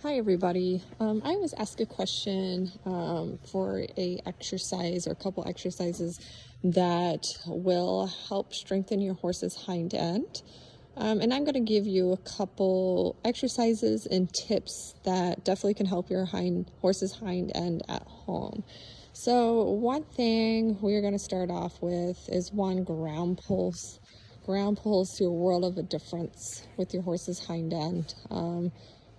Hi everybody. I was asked a question for a exercise or a couple exercises that will help strengthen your horse's hind end. And I'm going to give you a couple exercises and tips that definitely can help your horse's hind end at home. So one thing we're going to start off with is ground pulls. Ground pulls do a world of a difference with your horse's hind end.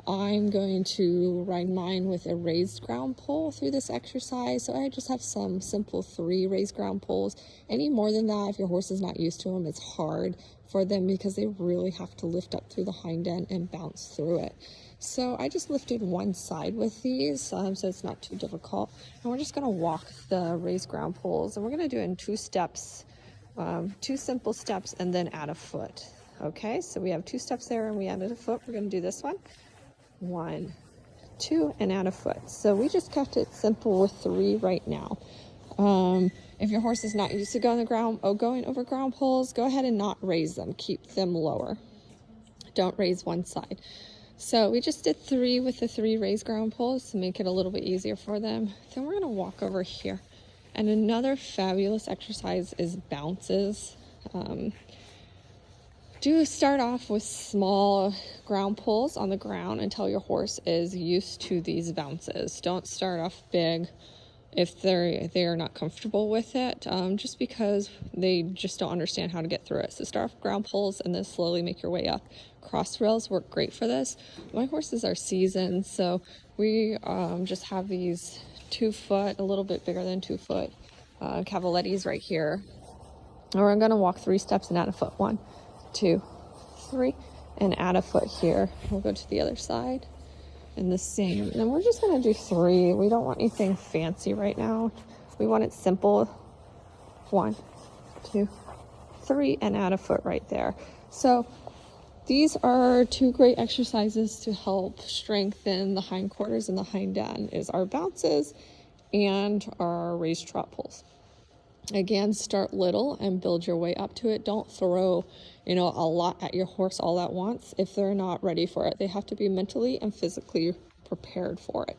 I'm going to ride mine with a raised ground pull through this exercise. So I just have some simple 3 raised ground pulls. Any more than that, if your horse is not used to them, it's hard for them because they really have to lift up through the hind end and bounce through it. So I just lifted one side with these, so it's not too difficult. And we're just going to walk the raised ground pulls, and we're going to do it in 2 steps, 2 simple steps, and then add a foot. Okay, so we have 2 steps there, and we added a foot. We're going to do this one. 1, 2, and add a foot. So we just kept it simple with 3 right now. If your horse is not used to going over ground pulls, go ahead and not raise them. Keep them lower. Don't raise one side. So we just did 3 with the 3 raised ground pulls to make it a little bit easier for them. Then we're going to walk over here. And another fabulous exercise is bounces. Do start off with small ground pulls on the ground until your horse is used to these bounces. Don't start off big if they are not comfortable with it, just because they just don't understand how to get through it. So start off with ground pulls and then slowly make your way up. Cross rails work great for this. My horses are seasoned, so we just have these 2 foot, a little bit bigger than 2 foot cavalettis right here. Or I'm going to walk 3 steps and add a foot. 1, 2, 3, and add a foot here. We'll go to the other side and the same. And then we're just going to do 3. We don't want anything fancy right now. We want it simple. 1, 2, 3, and add a foot right there. So these are 2 great exercises to help strengthen the hindquarters and the hind end, is our bounces and our raised trot pulls. Again, start little and build your way up to it. Don't throw, a lot at your horse all at once if they're not ready for it. They have to be mentally and physically prepared for it.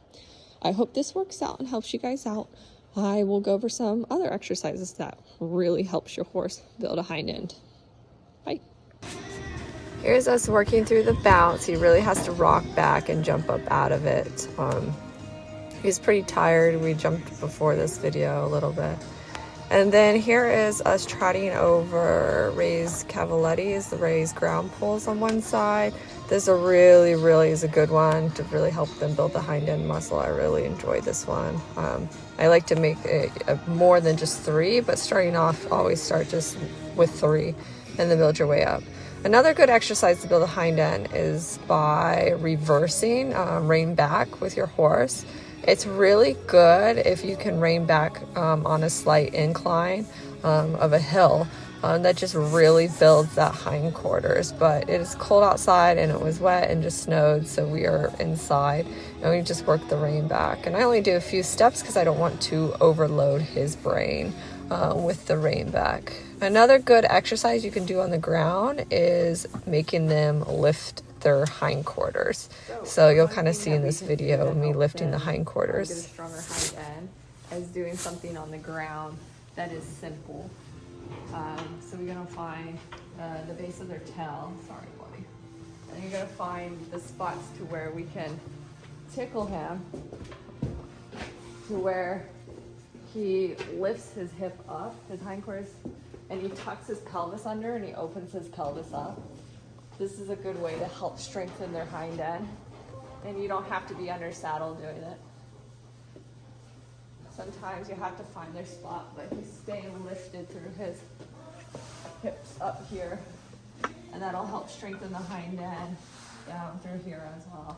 I hope this works out and helps you guys out. I will go over some other exercises that really helps your horse build a hind end. Bye. Here's us working through the bounce. He really has to rock back and jump up out of it. He's pretty tired. We jumped before this video a little bit. And then here is us trotting over raised cavalettis, the raised ground pulls on one side. This really is a good one to really help them build the hind end muscle. I really enjoyed this one. I like to make it more than just 3, but starting off, always start just with 3 and then build your way up. Another good exercise to build a hind end is by reversing, rein back with your horse. It's really good if you can rein back on a slight incline of a hill. That just really builds that hindquarters. But it is cold outside and it was wet and just snowed, so we are inside and we just work the rein back. And I only do a few steps because I don't want to overload his brain with the rein back. Another good exercise you can do on the ground is making them lift their hindquarters. So you'll kind of see in this video me lifting the hindquarters. Get a stronger hind end as doing something on the ground that is simple. So we're gonna find the base of their tail. Sorry, buddy. And you're gonna find the spots to where we can tickle him to where he lifts his hip up, his hindquarters, and he tucks his pelvis under and he opens his pelvis up. This is a good way to help strengthen their hind end. And you don't have to be under saddle doing it. Sometimes you have to find their spot, but he's staying lifted through his hips up here. And that'll help strengthen the hind end down through here as well.